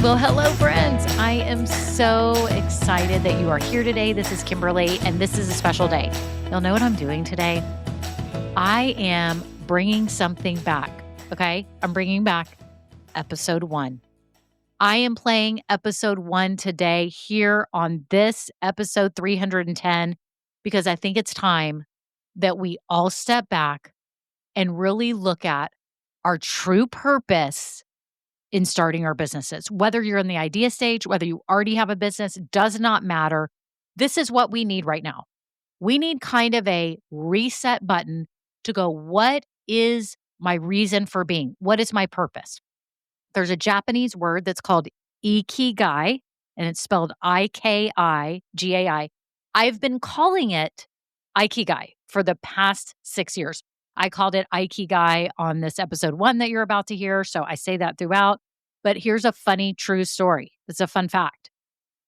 Well, hello, friends. I am so excited that you are here today. This is Kimberly, and this is a special day. You'll know what I'm doing today. I am bringing something back, okay? I'm bringing back episode 1. I am playing episode 1 today here on this episode 310 because I think it's time that we all step back and really look at our true purpose in starting our businesses. Whether you're in the idea stage, whether you already have a business, does not matter. This is what we need right now. We need kind of a reset button to go, what is my reason for being? What is my purpose? There's a Japanese word that's called IKIGAI, and it's spelled IKIGAI. I've been calling it IKIGAI for the past 6 years. I called it IKIGAI on this episode 1 that you're about to hear, so I say that throughout. But here's a funny, true story. It's a fun fact.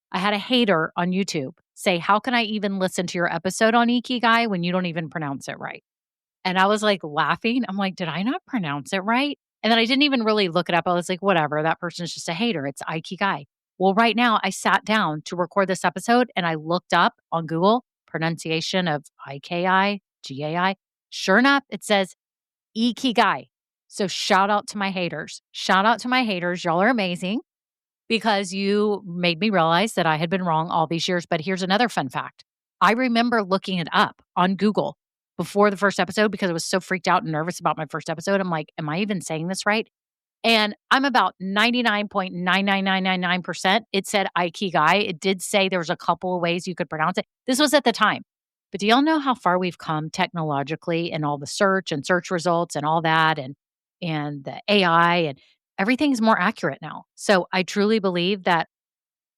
I had a hater on YouTube say, how can I even listen to your episode on IKIGAI when you don't even pronounce it right? And I was like laughing. I'm like, did I not pronounce it right? And then I didn't even really look it up. I was like, whatever, that person's just a hater. It's IKIGAI. Well, right now I sat down to record this episode and I looked up on Google pronunciation of IKIGAI. Sure enough, it says Ikigai. So shout out to my haters. Shout out to my haters. Y'all are amazing because you made me realize that I had been wrong all these years. But here's another fun fact. I remember looking it up on Google before the first episode because I was so freaked out and nervous about my first episode. I'm like, am I even saying this right? And I'm about 99.99999%. It said Ikigai. It did say there was a couple of ways you could pronounce it. This was at the time. But do y'all know how far we've come technologically and all the search and search results and all that and the AI and everything's more accurate now. So I truly believe that,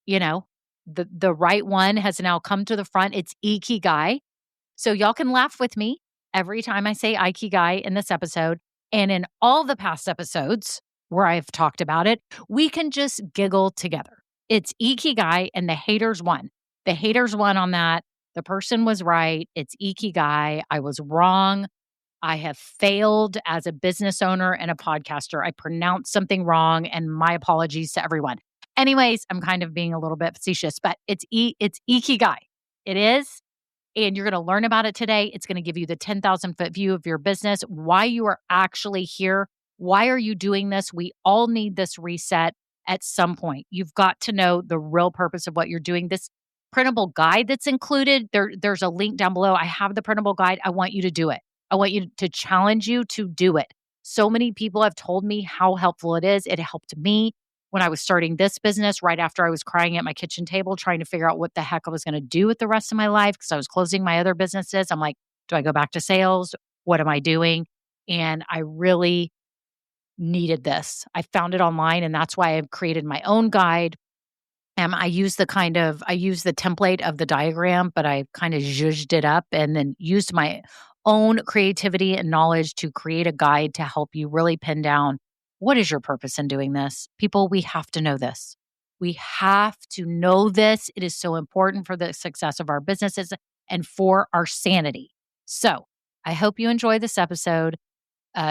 you know, the right one has now come to the front. It's Ikigai. So y'all can laugh with me every time I say Ikigai in this episode. And in all the past episodes where I've talked about it, we can just giggle together. It's Ikigai and the haters won. The haters won on that. The person was right. It's Ikigai. I was wrong. I have failed as a business owner and a podcaster. I pronounced something wrong, and my apologies to everyone. Anyways, I'm kind of being a little bit facetious, but it's Ikigai. It is. And you're going to learn about it today. It's going to give you the 10,000 foot view of your business, why you are actually here. Why are you doing this? We all need this reset at some point. You've got to know the real purpose of what you're doing. This printable guide that's included, there's a link down below. I have the printable guide. I want you to do it. I want you to challenge you to do it. So many people have told me how helpful it is. It helped me when I was starting this business right after I was crying at my kitchen table, trying to figure out what the heck I was going to do with the rest of my life because I was closing my other businesses. I'm like, do I go back to sales? What am I doing? And I really needed this. I found it online, and that's why I've created my own guide. I use the template of the diagram, but I kind of zhuzhed it up and then used my own creativity and knowledge to create a guide to help you really pin down what is your purpose in doing this. People, we have to know this. We have to know this. It is so important for the success of our businesses and for our sanity. So I hope you enjoy this episode.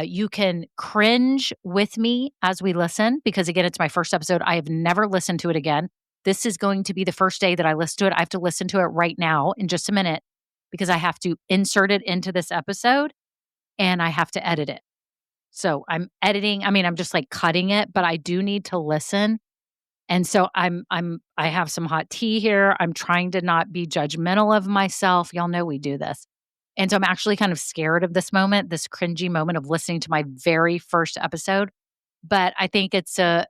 You can cringe with me as we listen because, again, it's my first episode. I have never listened to it again. This is going to be the first day that I listen to it. I have to listen to it right now in just a minute because I have to insert it into this episode and I have to edit it. So I'm editing. I'm just like cutting it, but I do need to listen. And so I have some hot tea here. I'm trying to not be judgmental of myself. Y'all know we do this. And so I'm actually kind of scared of this moment, this cringy moment of listening to my very first episode. But I think it's a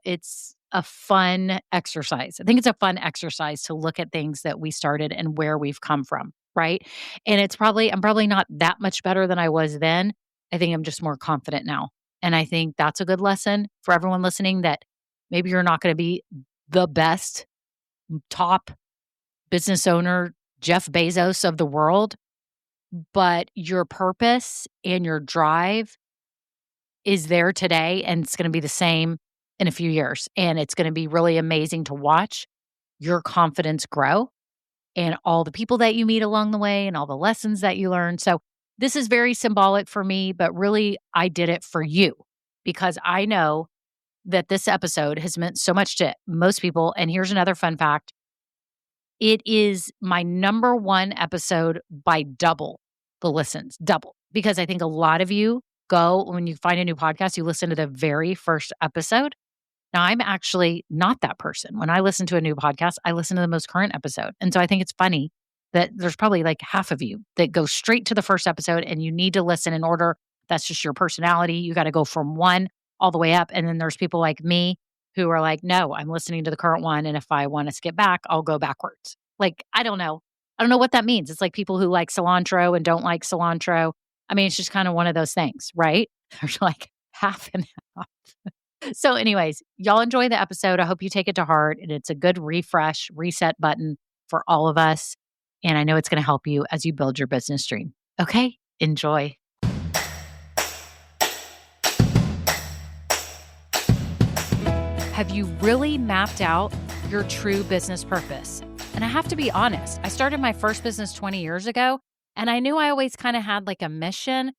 fun exercise. I think it's a fun exercise to look at things that we started and where we've come from, right? And I'm probably not that much better than I was then. I think I'm just more confident now. And I think that's a good lesson for everyone listening that maybe you're not going to be the best top business owner, Jeff Bezos of the world, but your purpose and your drive is there today, and it's going to be the same in a few years. And it's going to be really amazing to watch your confidence grow and all the people that you meet along the way and all the lessons that you learn. So this is very symbolic for me, but really I did it for you because I know that this episode has meant so much to most people. And here's another fun fact. It is my number one episode by double the listens, double, because I think a lot of you go when you find a new podcast, you listen to the very first episode. Now, I'm actually not that person. When I listen to a new podcast, I listen to the most current episode. And so I think it's funny that there's probably like half of you that go straight to the first episode and you need to listen in order. That's just your personality. You got to go from one all the way up. And then there's people like me who are like, no, I'm listening to the current one. And if I want to skip back, I'll go backwards. Like, I don't know. I don't know what that means. It's like people who like cilantro and don't like cilantro. I mean, it's just kind of one of those things, right? There's like half and half. So, anyways, y'all enjoy the episode. I hope you take it to heart. And it's a good refresh, reset button for all of us. And I know it's going to help you as you build your business dream. Okay, enjoy. Have you really mapped out your true business purpose? And I have to be honest, I started my first business 20 years ago, and I knew I always kind of had like a mission.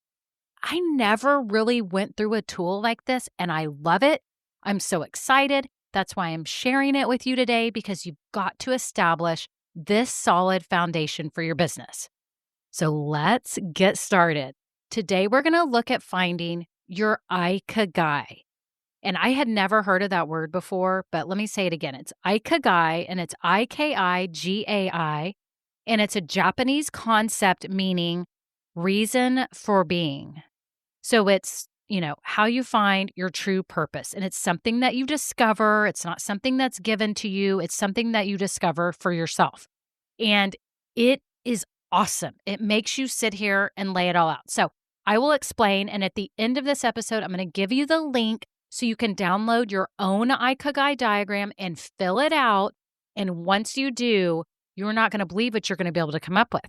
I never really went through a tool like this, and I love it. I'm so excited. That's why I'm sharing it with you today, because you've got to establish this solid foundation for your business. So let's get started. Today, we're going to look at finding your IKIGAI. And I had never heard of that word before, but let me say it again. It's IKIGAI, and it's IKIGAI, and it's a Japanese concept meaning reason for being. So it's, how you find your true purpose. And it's something that you discover. It's not something that's given to you. It's something that you discover for yourself. And it is awesome. It makes you sit here and lay it all out. So I will explain. And at the end of this episode, I'm going to give you the link so you can download your own IKIGAI diagram and fill it out. And once you do, you're not going to believe what you're going to be able to come up with.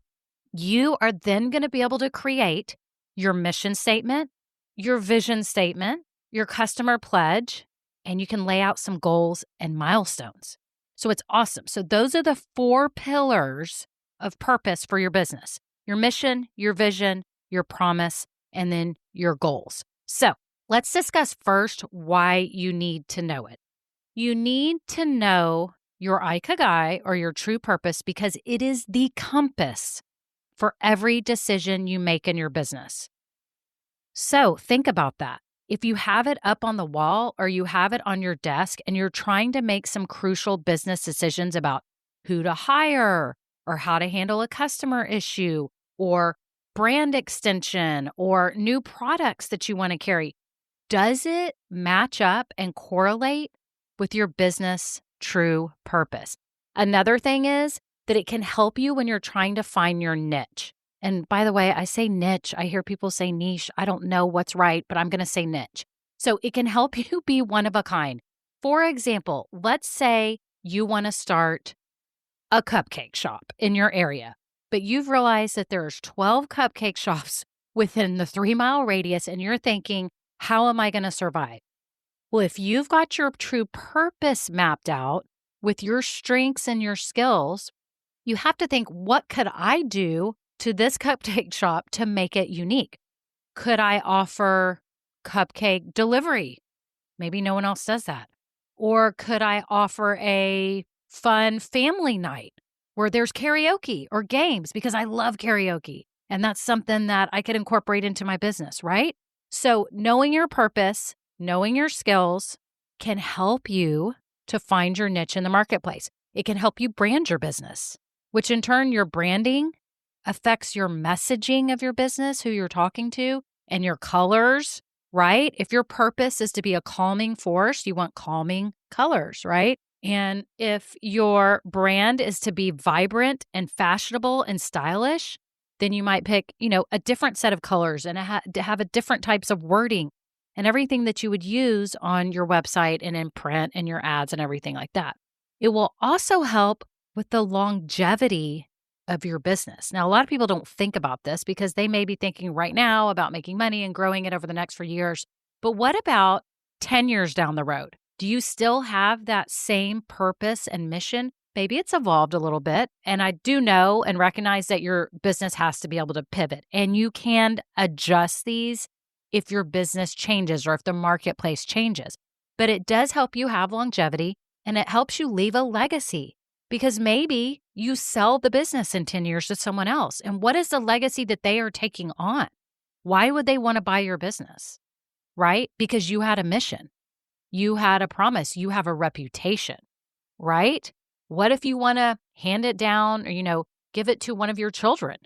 You are then going to be able to create your mission statement, your vision statement, your customer pledge, and you can lay out some goals and milestones. So it's awesome. So those are the 4 pillars of purpose for your business: your mission, your vision, your promise, and then your goals. So let's discuss first why you need to know it. You need to know your IKIGAI, or your true purpose, because it is the compass for every decision you make in your business. So think about that. If you have it up on the wall or you have it on your desk and you're trying to make some crucial business decisions about who to hire or how to handle a customer issue or brand extension or new products that you want to carry, does it match up and correlate with your business true purpose? Another thing is that it can help you when you're trying to find your niche. And by the way, I say niche. I hear people say niche. I don't know what's right, but I'm going to say niche. So it can help you be one of a kind. For example, let's say you want to start a cupcake shop in your area, but you've realized that there's 12 cupcake shops within the 3-mile radius, and you're thinking, how am I going to survive? Well, if you've got your true purpose mapped out with your strengths and your skills, you have to think, what could I do to this cupcake shop to make it unique? Could I offer cupcake delivery? Maybe no one else does that. Or could I offer a fun family night where there's karaoke or games? Because I love karaoke, and that's something that I could incorporate into my business, right? So knowing your purpose, knowing your skills can help you to find your niche in the marketplace. It can help you brand your business, which in turn, your branding affects your messaging of your business, who you're talking to, and your colors, right? If your purpose is to be a calming force, you want calming colors, right? And if your brand is to be vibrant and fashionable and stylish, then you might pick, a different set of colors and have a different types of wording and everything that you would use on your website and in print and your ads and everything like that. It will also help with the longevity of your business. Now, a lot of people don't think about this because they may be thinking right now about making money and growing it over the next 4 years. But what about 10 years down the road? Do you still have that same purpose and mission? Maybe it's evolved a little bit. And I do know and recognize that your business has to be able to pivot, and you can adjust these if your business changes or if the marketplace changes. but it does help you have longevity and it helps you leave a legacy because maybe you sell the business in 10 years to someone else. And what is the legacy that they are taking on? Why would they want to buy your business? Right? Because you had a mission, you had a promise, you have a reputation, right? What if you want to hand it down or, give it to one of your children,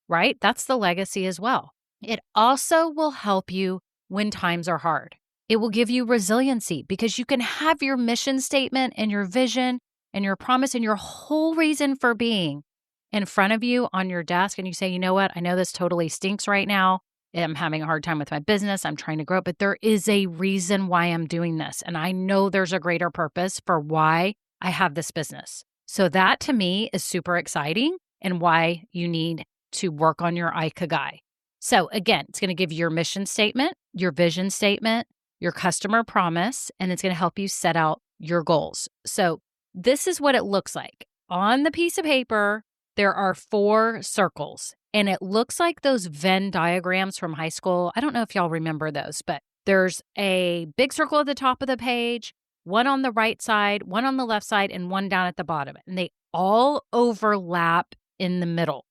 right? That's the legacy as well. It also will help you when times are hard. It will give you resiliency because you can have your mission statement and your vision and your promise and your whole reason for being in front of you on your desk. And you say, you know what? I know this totally stinks right now. I'm having a hard time with my business. I'm trying to grow, but there is a reason why I'm doing this. And I know there's a greater purpose for why I have this business. So that to me is super exciting and why you need to work on your IKIGAI. So again, it's going to give you your mission statement, your vision statement, your customer promise, and it's going to help you set out your goals. So this is what it looks like. On the piece of paper, there are 4 circles, and it looks like those Venn diagrams from high school. I don't know if y'all remember those, but there's a big circle at the top of the page, one on the right side, one on the left side, and one down at the bottom. And they all overlap in the middle.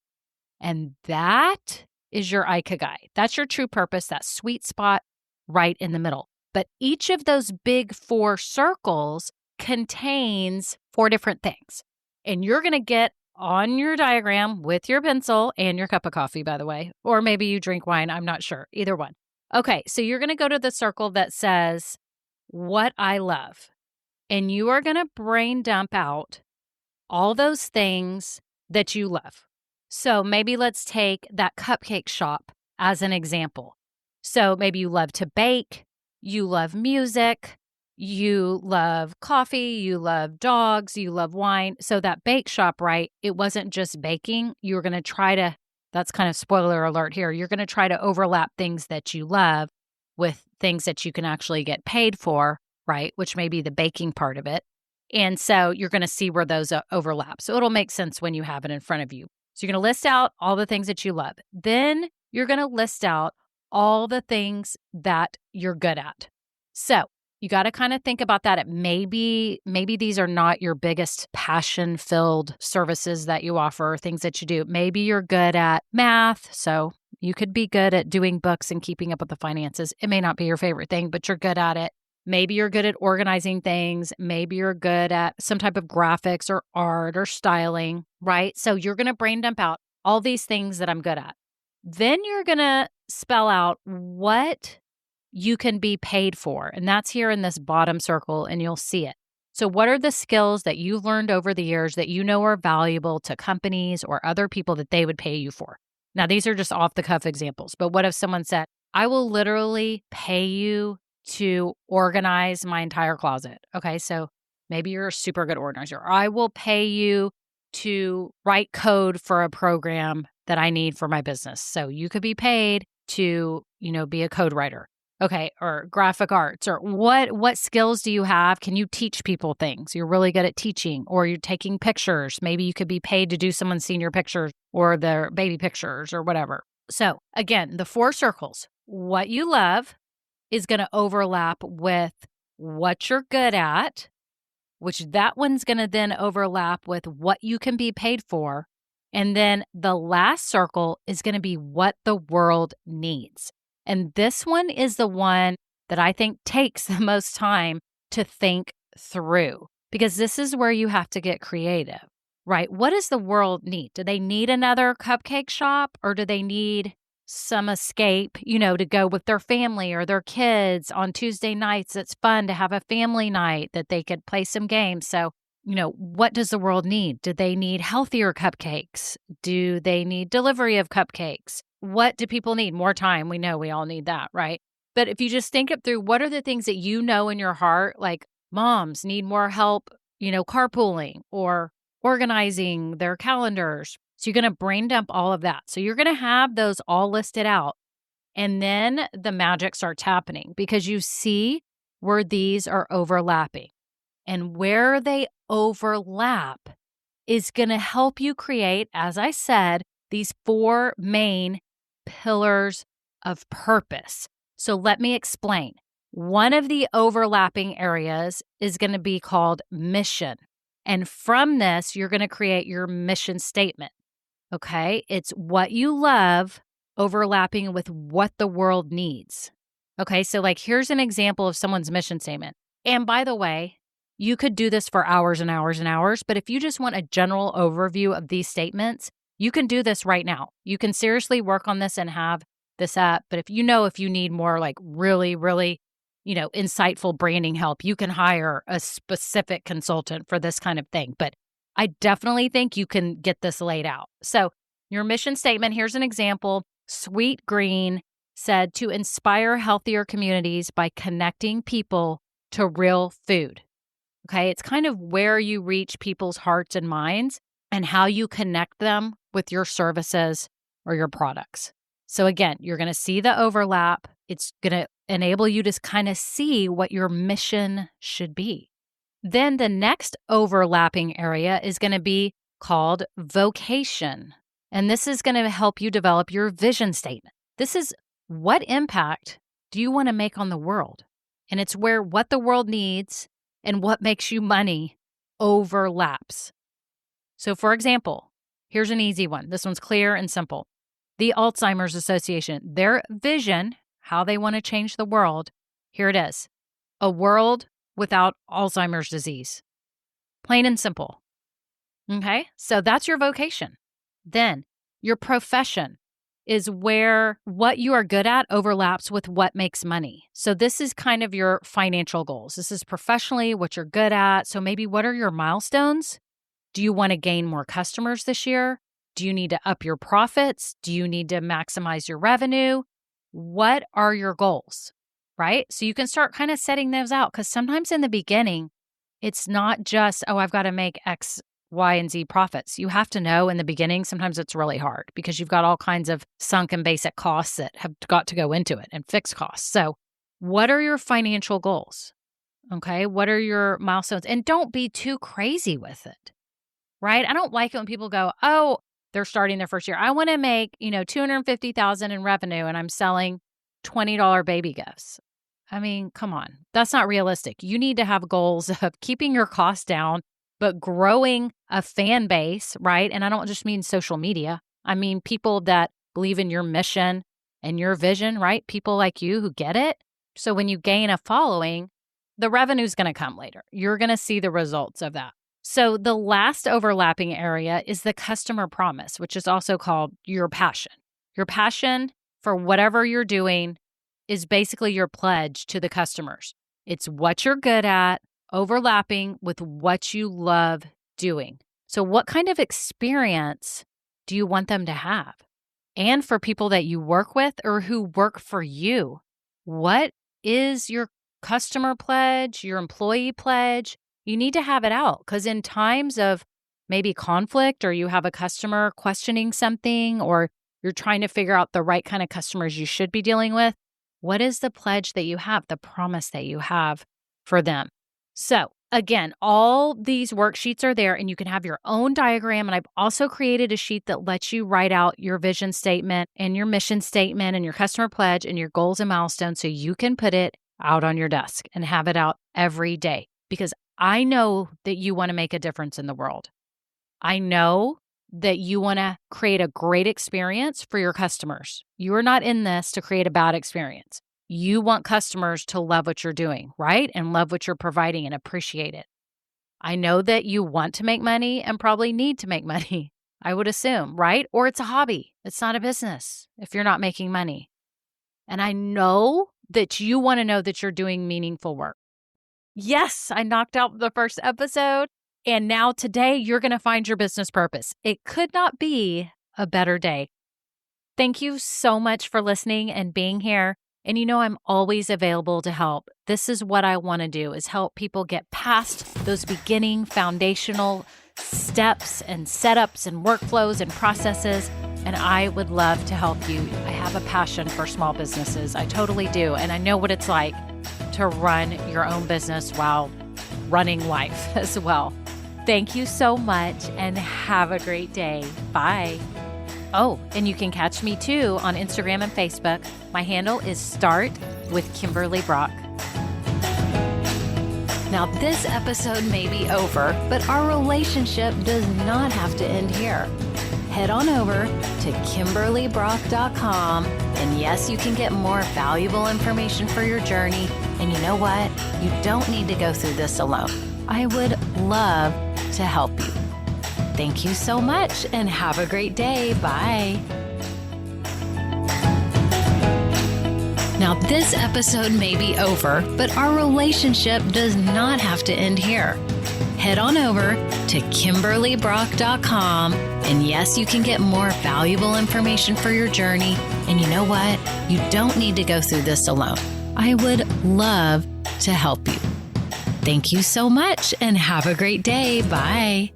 And that is your IKIGAI. That's your true purpose, that sweet spot right in the middle. But each of those big 4 circles contains 4 different things. And you're going to get on your diagram with your pencil and your cup of coffee, by the way, or maybe you drink wine. I'm not sure. Either one. Okay, so you're going to go to the circle that says, what I love. And you are going to brain dump out all those things that you love. So maybe let's take that cupcake shop as an example. So maybe you love to bake, you love music, you love coffee, you love dogs, you love wine. So that bake shop, right? It wasn't just baking. You were going to try to, that's kind of spoiler alert here. You're going to try to overlap things that you love with things that you can actually get paid for, right? Which may be the baking part of it. And so you're going to see where those overlap. So it'll make sense when you have it in front of you. So you're going to list out all the things that you love. Then you're going to list out all the things that you're good at. So you got to kind of think about that. Maybe these are not your biggest passion-filled services that you offer or things that you do. Maybe you're good at math. So you could be good at doing books and keeping up with the finances. It may not be your favorite thing, but you're good at it. Maybe you're good at organizing things. Maybe you're good at some type of graphics or art or styling, right? So you're going to brain dump out all these things that I'm good at. Then you're going to spell out what you can be paid for. And that's here in this bottom circle, and you'll see it. So what are the skills that you've learned over the years that you know are valuable to companies or other people that they would pay you for? Now, these are just off the cuff examples, but what if someone said, I will literally pay you to organize my entire closet? Okay, so maybe you're a super good organizer. Or I will pay you to write code for a program that I need for my business. So you could be paid to, be a code writer. Okay, or graphic arts, or what skills do you have? Can you teach people things? You're really good at teaching, or you're taking pictures. Maybe you could be paid to do someone's senior pictures or their baby pictures or whatever. So again, the 4 circles, what you love is going to overlap with what you're good at, which that one's going to then overlap with what you can be paid for. And then the last circle is going to be what the world needs. And this one is the one that I think takes the most time to think through, because this is where you have to get creative, right? What does the world need? Do they need another cupcake shop, or do they need some escape, to go with their family or their kids on Tuesday nights? It's fun to have a family night that they could play some games. So, what does the world need? Do they need healthier cupcakes? Do they need delivery of cupcakes? What do people need? More time. We know we all need that, right? But if you just think it through, what are the things that you know in your heart, like moms need more help, carpooling or organizing their calendars. So you're going to brain dump all of that. So you're going to have those all listed out. And then the magic starts happening because you see where these are overlapping. And where they overlap is going to help you create, as I said, these 4 main pillars of purpose. So let me explain. One of the overlapping areas is going to be called mission. And from this, you're going to create your mission statement. Okay. It's what you love overlapping with what the world needs. Okay. So, like, here's an example of someone's mission statement. And by the way, you could do this for hours and hours and hours, but if you just want a general overview of these statements, you can do this right now. You can seriously work on this and have this up. But if you need more like really, really, insightful branding help, you can hire a specific consultant for this kind of thing. But I definitely think you can get this laid out. So your mission statement, here's an example. Sweet Green said to inspire healthier communities by connecting people to real food. Okay, it's kind of where you reach people's hearts and minds and how you connect them with your services or your products. So again, you're going to see the overlap. It's going to enable you to kind of see what your mission should be. Then the next overlapping area is going to be called vocation. And this is going to help you develop your vision statement. This is what impact do you want to make on the world? And it's where what the world needs and what makes you money overlaps. So for example, here's an easy one. This one's clear and simple. The Alzheimer's Association, their vision, how they want to change the world, here it is. A world without Alzheimer's disease. Plain and simple. Okay, so that's your vocation. Then your profession is where what you are good at overlaps with what makes money. So this is kind of your financial goals. This is professionally what you're good at. So maybe what are your milestones? Do you want to gain more customers this year? Do you need to up your profits? Do you need to maximize your revenue? What are your goals, right? So you can start kind of setting those out because sometimes in the beginning, it's not just, oh, I've got to make X, Y, and Z profits. You have to know in the beginning, sometimes it's really hard because you've got all kinds of sunk and basic costs that have got to go into it and fixed costs. So what are your financial goals? Okay. What are your milestones? And don't be too crazy with it, right? I don't like it when people go, oh, they're starting their first year. I want to make, $250,000 in revenue and I'm selling $20 baby gifts. I mean, come on. That's not realistic. You need to have goals of keeping your costs down, but growing a fan base, right? And I don't just mean social media. I mean people that believe in your mission and your vision, right? People like you who get it. So when you gain a following, the revenue's going to come later. You're going to see the results of that. So the last overlapping area is the customer promise, which is also called your passion. Your passion for whatever you're doing is basically your pledge to the customers. It's what you're good at, overlapping with what you love doing. So what kind of experience do you want them to have? And for people that you work with or who work for you, what is your customer pledge, your employee pledge? You need to have it out because in times of maybe conflict or you have a customer questioning something or you're trying to figure out the right kind of customers you should be dealing with, what is the pledge that you have, the promise that you have for them? So again, all these worksheets are there and you can have your own diagram. And I've also created a sheet that lets you write out your vision statement and your mission statement and your customer pledge and your goals and milestones so you can put it out on your desk and have it out every day because I know that you want to make a difference in the world. I know that you want to create a great experience for your customers. You are not in this to create a bad experience. You want customers to love what you're doing, right? And love what you're providing and appreciate it. I know that you want to make money and probably need to make money, I would assume, right? Or it's a hobby. It's not a business if you're not making money. And I know that you want to know that you're doing meaningful work. Yes, I knocked out the first episode. And now today you're going to find your business purpose. It could not be a better day. Thank you so much for listening and being here. And I'm always available to help. This is what I want to do is help people get past those beginning foundational steps and setups and workflows and processes. And I would love to help you. I have a passion for small businesses. I totally do. And I know what it's like to run your own business while running life as well. Thank you so much and have a great day. Bye. Oh, and you can catch me too on Instagram and Facebook. My handle is Start with Kimberly Brock. Now, this episode may be over, but our relationship does not have to end here. Head on over to KimberlyBrock.com, and yes, you can get more valuable information for your journey. And you know what? You don't need to go through this alone. I would love to help you. Thank you so much, and have a great day. Bye. Now, this episode may be over, but our relationship does not have to end here. Head on over to KimberlyBrock.com, and yes, you can get more valuable information for your journey. And you know what? You don't need to go through this alone. I would love to help you. Thank you so much, and have a great day. Bye.